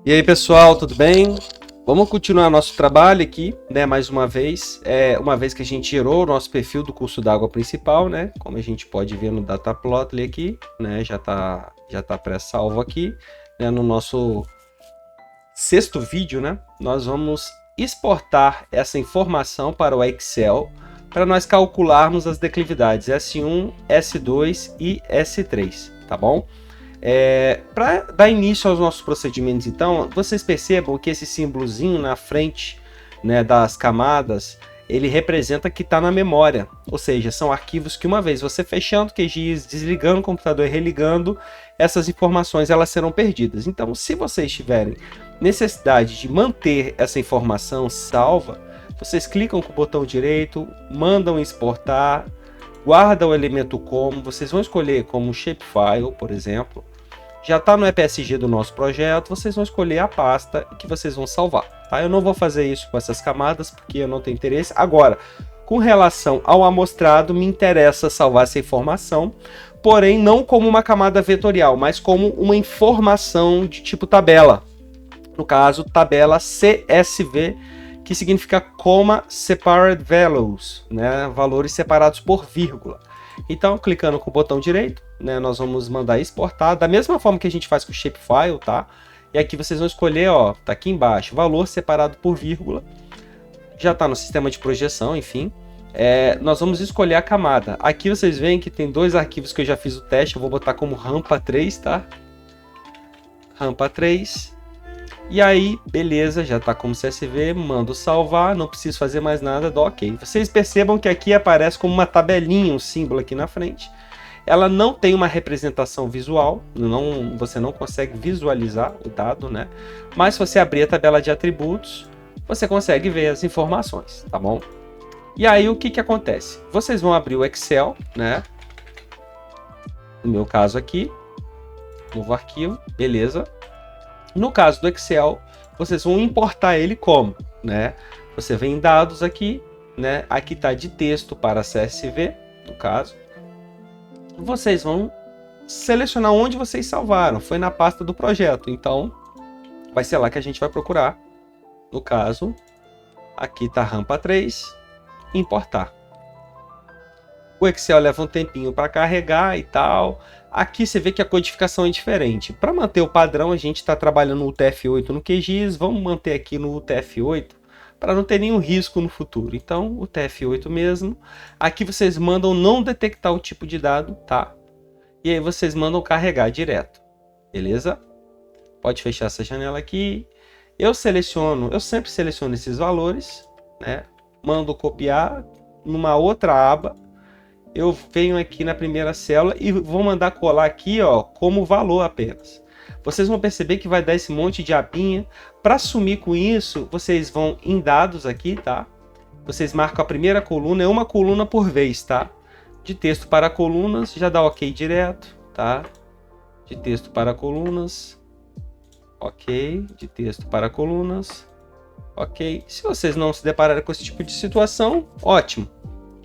E aí, pessoal, tudo bem? Vamos continuar nosso trabalho aqui, né? Mais uma vez, uma vez que a gente gerou o nosso perfil do curso d'água principal, né? Como a gente pode ver no Dataplotly aqui, né? Já tá pré-salvo aqui, né? No nosso sexto vídeo, né? Nós vamos exportar essa informação para o Excel para nós calcularmos as declividades S1, S2 e S3, tá bom? Para dar início aos nossos procedimentos, então, vocês percebam que esse símbolozinho na frente, né, das camadas, ele representa que está na memória, ou seja, são arquivos que uma vez você fechando o QGIS, desligando o computador e religando, essas informações elas serão perdidas. Então, se vocês tiverem necessidade de manter essa informação salva, vocês clicam com o botão direito, mandam exportar, guarda o elemento como, vocês vão escolher como shapefile, por exemplo. Já está no EPSG do nosso projeto, vocês vão escolher a pasta que vocês vão salvar. Tá? Eu não vou fazer isso com essas camadas, porque eu não tenho interesse. Agora, com relação ao amostrado, me interessa salvar essa informação, porém não como uma camada vetorial, mas como uma informação de tipo tabela. No caso, tabela CSV, que significa Comma Separate Values, né? Valores separados por vírgula. Então, clicando com o botão direito, né, nós vamos mandar exportar, da mesma forma que a gente faz com o shapefile, tá? E aqui vocês vão escolher, ó, tá aqui embaixo, valor separado por vírgula. Já está no sistema de projeção, enfim. Nós vamos escolher a camada. Aqui vocês veem que tem dois arquivos que eu já fiz o teste, eu vou botar como rampa 3, tá? Rampa 3. E aí, beleza, já está como CSV, mando salvar, não preciso fazer mais nada, dou OK. Vocês percebam que aqui aparece como uma tabelinha, um símbolo aqui na frente. Ela não tem uma representação visual, você não consegue visualizar o dado, né? Mas se você abrir a tabela de atributos, você consegue ver as informações, tá bom? E aí, o que acontece? Vocês vão abrir o Excel, né? No meu caso aqui, novo arquivo, beleza. No caso do Excel, vocês vão importar ele como, né? Você vem em dados aqui, né? Aqui está de texto para CSV, no caso. Vocês vão selecionar onde vocês salvaram. Foi na pasta do projeto, então vai ser lá que a gente vai procurar. No caso, aqui está rampa 3, importar. O Excel leva um tempinho para carregar e tal. Aqui você vê que a codificação é diferente. Para manter o padrão, a gente está trabalhando no UTF-8 no QGIS. Vamos manter aqui no UTF-8 para não ter nenhum risco no futuro. Então, UTF-8 mesmo. Aqui vocês mandam não detectar o tipo de dado, tá? E aí vocês mandam carregar direto. Beleza? Pode fechar essa janela aqui. Eu sempre seleciono esses valores, né? Mando copiar numa outra aba. Eu venho aqui na primeira célula e vou mandar colar aqui, ó, como valor apenas. Vocês vão perceber que vai dar esse monte de abinha. Para sumir com isso, vocês vão em dados aqui, tá? Vocês marcam a primeira coluna, é uma coluna por vez, tá? De texto para colunas, já dá OK direto, tá? De texto para colunas, OK. De texto para colunas, OK. Se vocês não se depararem com esse tipo de situação, ótimo,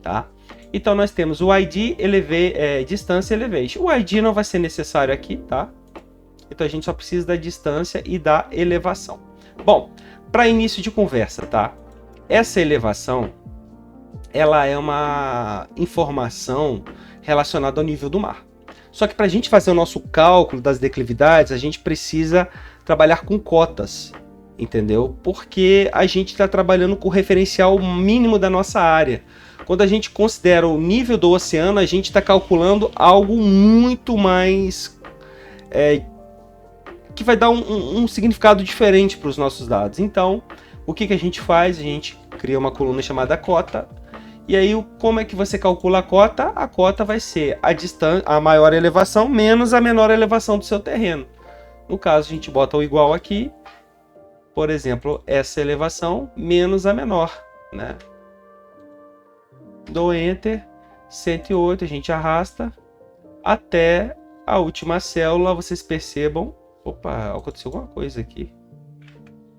tá? Então nós temos o ID, distância e elevation. O ID não vai ser necessário aqui, tá? Então a gente só precisa da distância e da elevação. Bom, para início de conversa, tá? Essa elevação, ela é uma informação relacionada ao nível do mar. Só que para a gente fazer o nosso cálculo das declividades, a gente precisa trabalhar com cotas, entendeu? Porque a gente está trabalhando com o referencial mínimo da nossa área. Quando a gente considera o nível do oceano, a gente está calculando algo muito mais... que vai dar um significado diferente para os nossos dados. Então, o que a gente faz? A gente cria uma coluna chamada cota. E aí, como é que você calcula a cota? A cota vai ser a maior elevação menos a menor elevação do seu terreno. No caso, a gente bota o igual aqui. Por exemplo, essa elevação menos a menor, né? Dou Enter, 108, a gente arrasta até a última célula. Vocês percebam, opa, aconteceu alguma coisa aqui.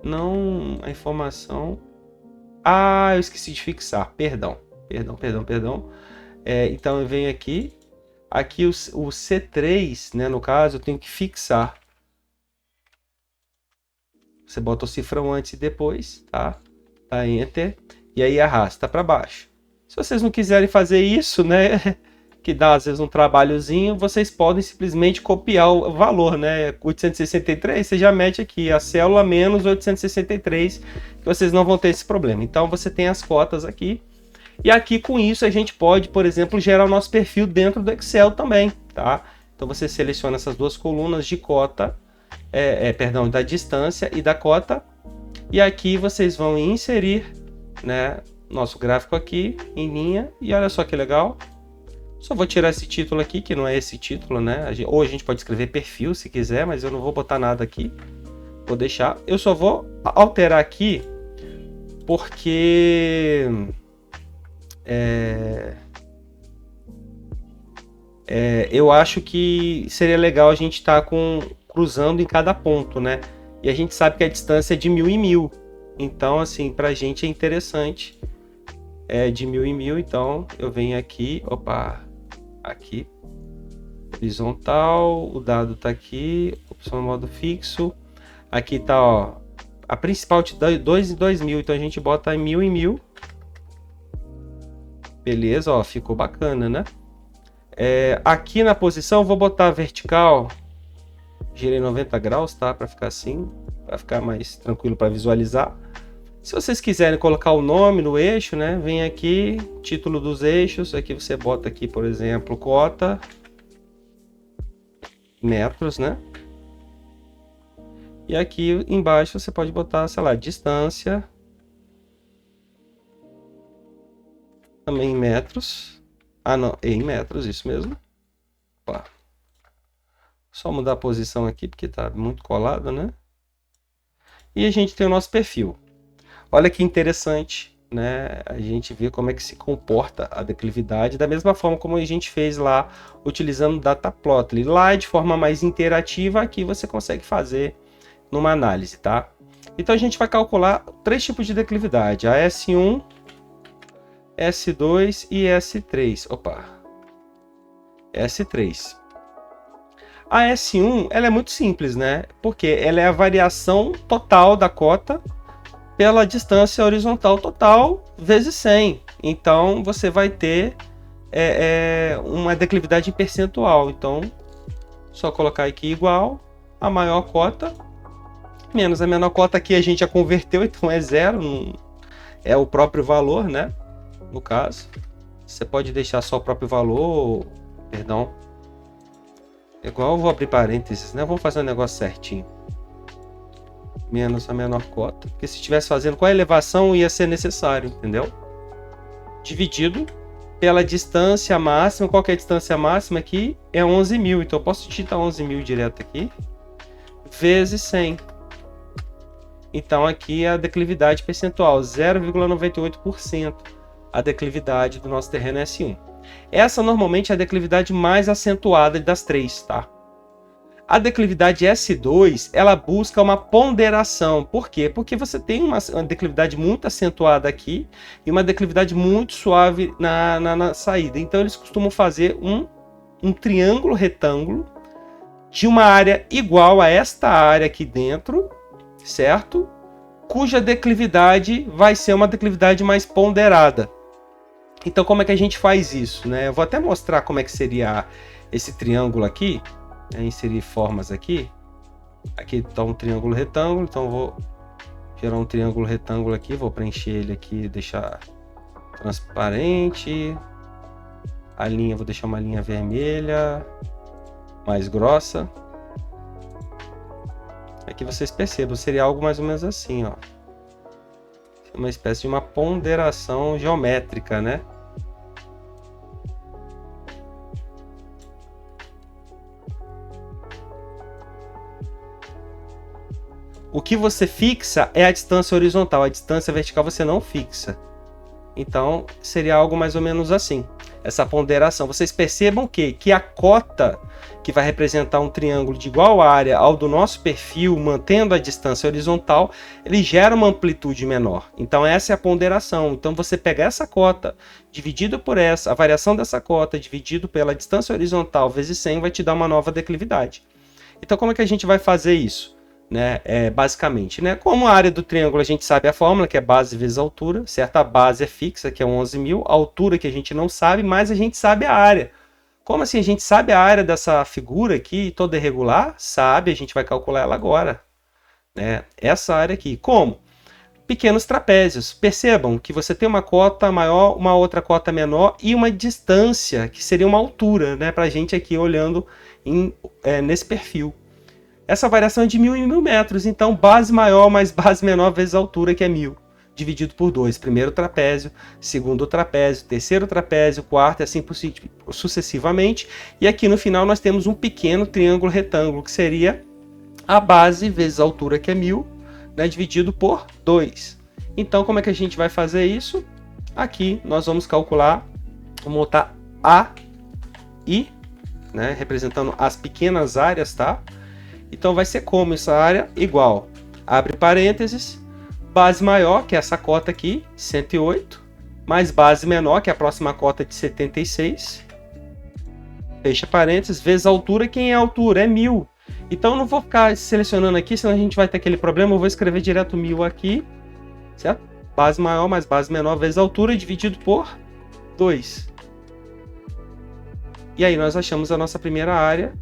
Não, a informação... Ah, eu esqueci de fixar, perdão. Então eu venho aqui o C3, né, no caso, eu tenho que fixar. Você bota o cifrão antes e depois, tá? Dá Enter e aí arrasta para baixo. Se vocês não quiserem fazer isso, né, que dá às vezes um trabalhozinho, vocês podem simplesmente copiar o valor, né? 863, você já mete aqui a célula menos 863, que vocês não vão ter esse problema. Então você tem as cotas aqui. E aqui com isso a gente pode, por exemplo, gerar o nosso perfil dentro do Excel também, tá? Então você seleciona essas duas colunas de cota, perdão, da distância e da cota. E aqui vocês vão inserir, né, nosso gráfico aqui em linha. E olha só que legal. Só vou tirar esse título aqui, que não é esse título, né? Ou a gente pode escrever perfil se quiser, mas eu não vou botar nada aqui. Vou deixar. Eu só vou alterar aqui porque eu acho que seria legal a gente estar cruzando em cada ponto, né? E a gente sabe que a distância é de 1000 em 1000. Então, assim, pra gente é interessante. É de 1000 em 1000, então eu venho aqui, opa, aqui, horizontal, o dado tá aqui, opção modo fixo. Aqui tá, ó, a principal te dá 2 em 2000, então a gente bota em 1000 em 1000. Beleza, ó, ficou bacana, né? Aqui na posição, vou botar vertical, girei 90 graus, tá? Para ficar assim, para ficar mais tranquilo para visualizar. Se vocês quiserem colocar o nome no eixo, né? Vem aqui, título dos eixos, aqui você bota aqui, por exemplo, cota, metros, né? E aqui embaixo você pode botar, sei lá, distância, também em metros. Ah, não, em metros, isso mesmo. Opa. Só mudar a posição aqui, porque tá muito colado, né? E a gente tem o nosso perfil. Olha que interessante, né? A gente vê como é que se comporta a declividade, da mesma forma como a gente fez lá, utilizando o Dataplotly. Lá de forma mais interativa, aqui você consegue fazer numa análise, tá? Então a gente vai calcular 3 tipos de declividade, a S1, S2 e S3. Opa! S3. A S1, ela é muito simples, né? Porque ela é a variação total da cota pela distância horizontal total vezes 100. Então, você vai ter uma declividade em percentual. Então, só colocar aqui igual a maior cota menos a menor cota. Aqui a gente já converteu, então é zero. É o próprio valor, né? No caso, você pode deixar só o próprio valor, perdão. Igual eu vou abrir parênteses, né? Vamos fazer um negócio certinho. Menos a menor cota, porque se estivesse fazendo com a elevação ia ser necessário, entendeu? Dividido pela distância máxima. Qual que é a distância máxima aqui? É 11.000, então eu posso digitar 11.000 direto aqui, vezes 100. Então aqui é a declividade percentual, 0,98% a declividade do nosso terreno S1. Essa normalmente é a declividade mais acentuada das 3, tá? A declividade S2, ela busca uma ponderação. Por quê? Porque você tem uma declividade muito acentuada aqui e uma declividade muito suave na saída. Então eles costumam fazer um triângulo retângulo de uma área igual a esta área aqui dentro, certo? Cuja declividade vai ser uma declividade mais ponderada. Então como é que a gente faz isso, né? Eu vou até mostrar como é que seria esse triângulo aqui. Inserir formas aqui. Aqui está um triângulo retângulo, então eu vou gerar um triângulo retângulo aqui, vou preencher ele aqui, deixar transparente. A linha, vou deixar uma linha vermelha, mais grossa. Aqui vocês percebam, seria algo mais ou menos assim, ó. Uma espécie de uma ponderação geométrica, né? O que você fixa é a distância horizontal, a distância vertical você não fixa. Então, seria algo mais ou menos assim, essa ponderação. Vocês percebam que a cota, que vai representar um triângulo de igual área ao do nosso perfil, mantendo a distância horizontal, ele gera uma amplitude menor. Então, essa é a ponderação. Então, você pega essa cota, dividido por essa, a variação dessa cota, dividido pela distância horizontal vezes 100, vai te dar uma nova declividade. Então, como é que a gente vai fazer isso? né? Basicamente, né? Como a área do triângulo a gente sabe a fórmula, que é base vezes altura, certo? A base é fixa, que é 11.000, a altura que a gente não sabe, mas a gente sabe a área. Como assim? A gente sabe a área dessa figura aqui, toda irregular? Sabe, a gente vai calcular ela agora, né? Essa área aqui. Como? Pequenos trapézios. Percebam que você tem uma cota maior, uma outra cota menor e uma distância, que seria uma altura, né? Para a gente aqui olhando nesse perfil. Essa variação é de 1.000 em 1.000 metros, então base maior mais base menor vezes a altura, que é 1.000, dividido por 2. Primeiro trapézio, segundo trapézio, terceiro trapézio, quarto e assim sucessivamente. E aqui no final nós temos um pequeno triângulo retângulo, que seria a base vezes a altura, que é 1.000, né, dividido por 2. Então como é que a gente vai fazer isso? Aqui nós vamos calcular, vamos botar A e, né, representando as pequenas áreas, tá? Então vai ser como essa área? Igual, abre parênteses, base maior, que é essa cota aqui, 108, mais base menor, que é a próxima cota de 76, fecha parênteses, vezes a altura. Quem é a altura? É 1.000. Então eu não vou ficar selecionando aqui, senão a gente vai ter aquele problema. Eu vou escrever direto 1.000 aqui, certo? Base maior mais base menor vezes a altura, dividido por 2. E aí nós achamos a nossa primeira área.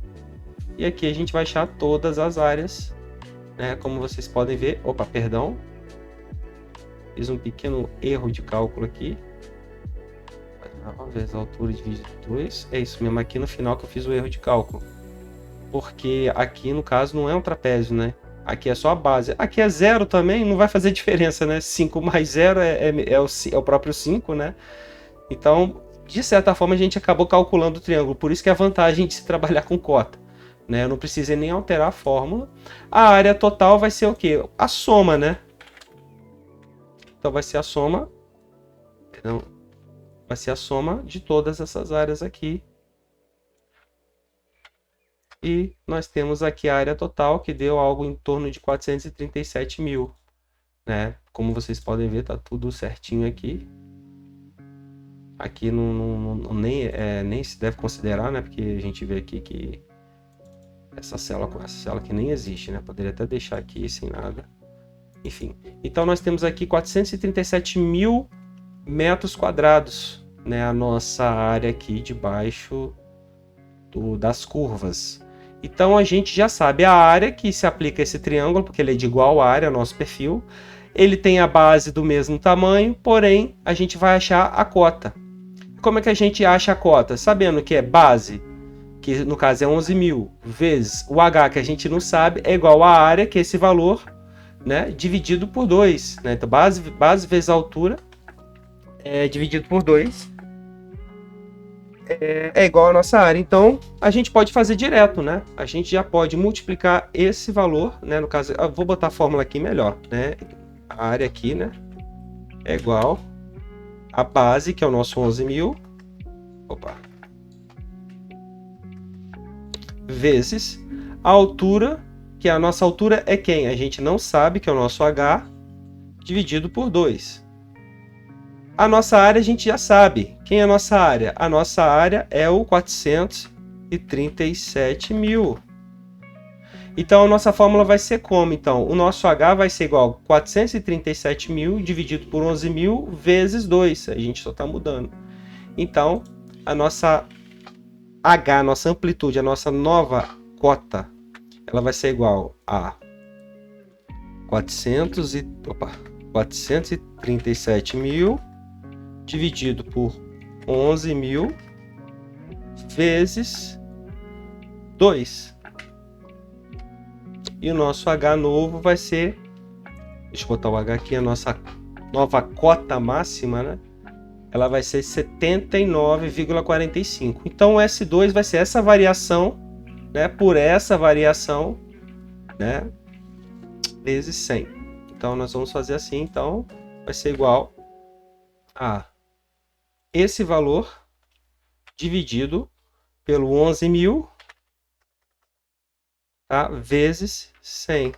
E aqui a gente vai achar todas as áreas, né? Como vocês podem ver. Opa, perdão. Fiz um pequeno erro de cálculo aqui. Vezes a altura dividido por 2. É isso mesmo, aqui no final que eu fiz o erro de cálculo. Porque aqui, no caso, não é um trapézio, né? Aqui é só a base. Aqui é 0 também, não vai fazer diferença, né? 5 mais 0 é o próprio 5, né? Então, de certa forma, a gente acabou calculando o triângulo. Por isso que é a vantagem de se trabalhar com cota, né? Eu não precisei nem alterar a fórmula. A área total vai ser o quê? A soma, né? Então vai ser a soma. Não, vai ser a soma de todas essas áreas aqui. E nós temos aqui a área total, que deu algo em torno de 437.000, né? Como vocês podem ver, tá tudo certinho aqui. Aqui nem se deve considerar, né? Porque a gente vê aqui que essa célula aqui nem existe, né? Poderia até deixar aqui sem nada. Enfim, então nós temos aqui 437.000 metros quadrados, né? A nossa área aqui debaixo das curvas. Então a gente já sabe a área que se aplica a esse triângulo, porque ele é de igual área, nosso perfil. Ele tem a base do mesmo tamanho, porém a gente vai achar a cota. Como é que a gente acha a cota? Sabendo que é base, que no caso é 11.000, vezes o H, que a gente não sabe, é igual à área, que é esse valor, né, dividido por 2. Né? Então base vezes a altura dividido por 2. É igual a nossa área. Então a gente pode fazer direto, né? A gente já pode multiplicar esse valor, né? No caso, eu vou botar a fórmula aqui melhor, né? A área aqui, né? É igual a base, que é o nosso 11.000, vezes a altura, que a nossa altura é quem? A gente não sabe, que é o nosso H, dividido por 2. A nossa área a gente já sabe. Quem é a nossa área? A nossa área é o 437.000. Então a nossa fórmula vai ser como? Então, o nosso H vai ser igual a 437.000 dividido por 11.000 vezes 2. A gente só está mudando. Então, a nossa H, a nossa amplitude, a nossa nova cota, ela vai ser igual a 437.000 dividido por 11.000 vezes 2. E o nosso H novo vai ser, deixa eu botar o H aqui, a nossa nova cota máxima, né? Ela vai ser 79,45. Então o S2 vai ser essa variação, né? Por essa variação, né? Vezes 100. Então nós vamos fazer assim, então vai ser igual a esse valor dividido pelo 11.000, tá? Vezes 100.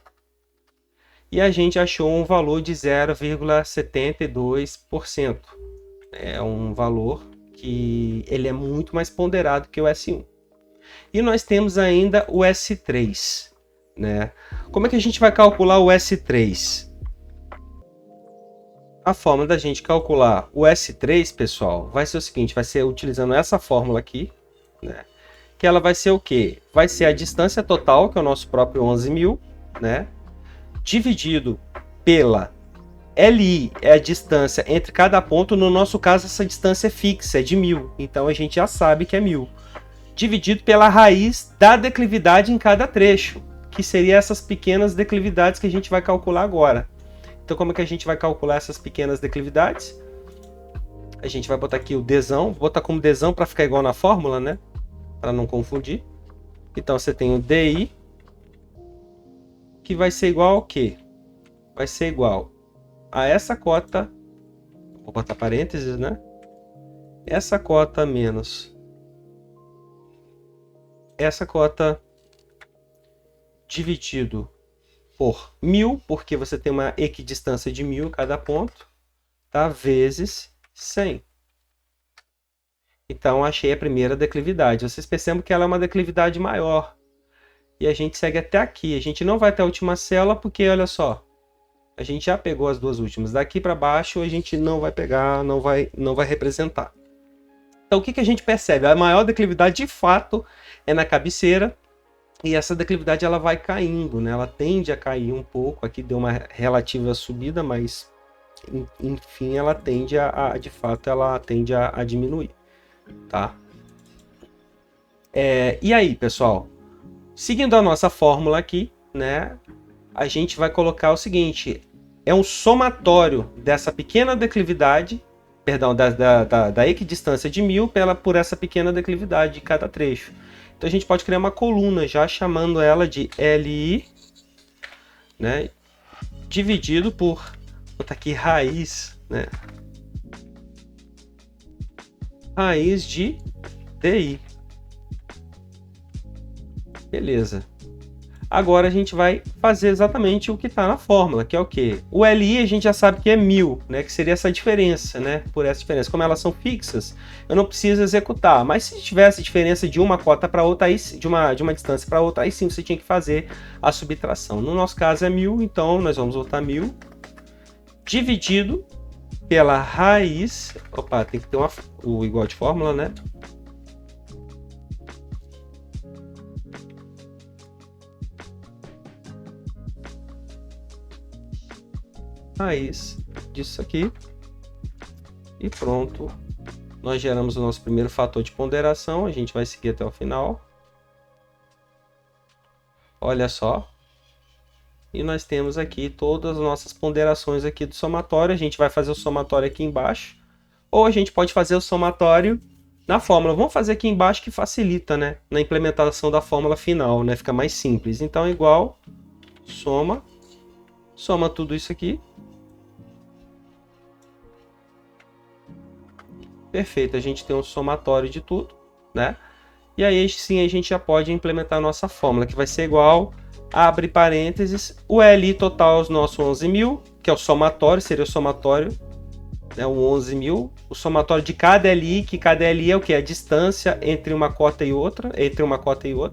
E a gente achou um valor de 0,72%. É um valor que ele é muito mais ponderado que o S1. E nós temos ainda o S3. né? Como é que a gente vai calcular o S3? A forma da gente calcular o S3, pessoal, vai ser o seguinte, vai ser utilizando essa fórmula aqui, né? Que ela vai ser o quê? Vai ser a distância total, que é o nosso próprio 11.000, né? Dividido pela LI, é a distância entre cada ponto. No nosso caso, essa distância é fixa, é de 1.000. Então, a gente já sabe que é 1.000. Dividido pela raiz da declividade em cada trecho, que seria essas pequenas declividades que a gente vai calcular agora. Então, como é que a gente vai calcular essas pequenas declividades? A gente vai botar aqui o Dzão, vou botar como Dzão para ficar igual na fórmula, né? Para não confundir. Então, você tem o DI, que vai ser igual ao quê? Vai ser igual a essa cota, vou botar parênteses, né? Essa cota menos essa cota dividido por 1.000, porque você tem uma equidistância de 1.000 cada ponto, tá? Vezes 100. Então, achei a primeira declividade. Vocês percebem que ela é uma declividade maior. E a gente segue até aqui. A gente não vai até a última célula, porque, olha só, a gente já pegou as duas últimas. Daqui para baixo, a gente não vai pegar, não vai representar. Então, o que a gente percebe? A maior declividade, de fato, é na cabeceira. E essa declividade ela vai caindo, né? Ela tende a cair um pouco. Aqui deu uma relativa subida, mas, enfim, ela tende de fato, ela tende a diminuir, tá? E aí, pessoal? Seguindo a nossa fórmula aqui, né? A gente vai colocar o seguinte, é um somatório dessa pequena declividade, perdão, da equidistância de 1.000 por essa pequena declividade de cada trecho. Então a gente pode criar uma coluna já chamando ela de LI, né? Dividido por, vou botar aqui raiz, né? Raiz de DI. Beleza. Agora a gente vai fazer exatamente o que está na fórmula, que é o quê? O LI a gente já sabe que é 1.000, né? Que seria essa diferença, né? Por essa diferença. Como elas são fixas, eu não preciso executar. Mas se tivesse diferença de uma cota para outra, aí, de uma distância para outra, aí sim você tinha que fazer a subtração. No nosso caso é 1.000, então nós vamos botar 1.000 dividido pela raiz. Opa, tem que ter o igual de fórmula, né? Raiz disso aqui e pronto, nós geramos o nosso primeiro fator de ponderação. A gente vai seguir até o final, olha só, e nós temos aqui todas as nossas ponderações aqui do somatório. A gente vai fazer o somatório aqui embaixo, ou a gente pode fazer o somatório na fórmula. Vamos fazer aqui embaixo, que facilita, né, na implementação da fórmula final, né, fica mais simples. Então igual, soma tudo isso aqui. Perfeito, a gente tem um somatório de tudo, né? E aí sim a gente já pode implementar a nossa fórmula, que vai ser igual, abre parênteses, o LI total é o nosso 11.000, que é o somatório, seria o somatório, né, o 11.000, o somatório de cada LI, que cada LI é o que? A distância entre uma cota e outra,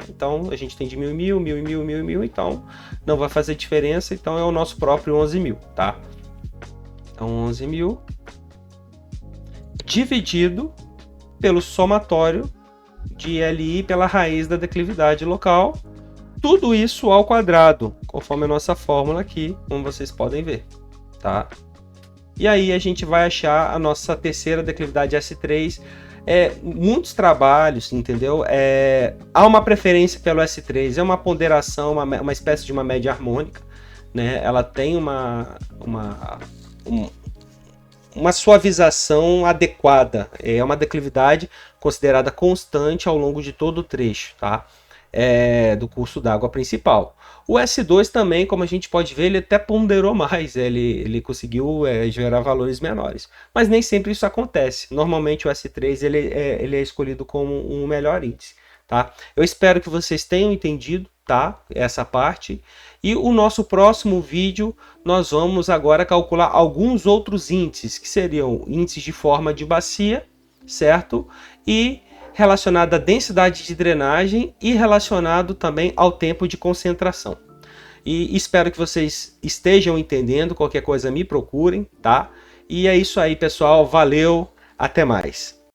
então a gente tem de 1.000 em 1.000, 1.000 em 1.000 em 1.000, então não vai fazer diferença, então é o nosso próprio 11.000, tá? Então 11.000 dividido pelo somatório de LI pela raiz da declividade local, tudo isso ao quadrado, conforme a nossa fórmula aqui, como vocês podem ver, tá? E aí a gente vai achar a nossa terceira declividade S3. Muitos trabalhos, entendeu? Há uma preferência pelo S3, é uma ponderação, uma espécie de uma média harmônica, né? Ela tem uma suavização adequada, é uma declividade considerada constante ao longo de todo o trecho, tá? Do curso d'água principal. O S2 também, como a gente pode ver, ele até ponderou mais, ele conseguiu gerar valores menores, mas nem sempre isso acontece. Normalmente o S3 ele é escolhido como um melhor índice, tá? Eu espero que vocês tenham entendido, tá, essa parte. E o nosso próximo vídeo, nós vamos agora calcular alguns outros índices, que seriam índices de forma de bacia, certo? E relacionado à densidade de drenagem e relacionado também ao tempo de concentração. E espero que vocês estejam entendendo. Qualquer coisa me procurem, tá? E é isso aí, pessoal. Valeu, até mais.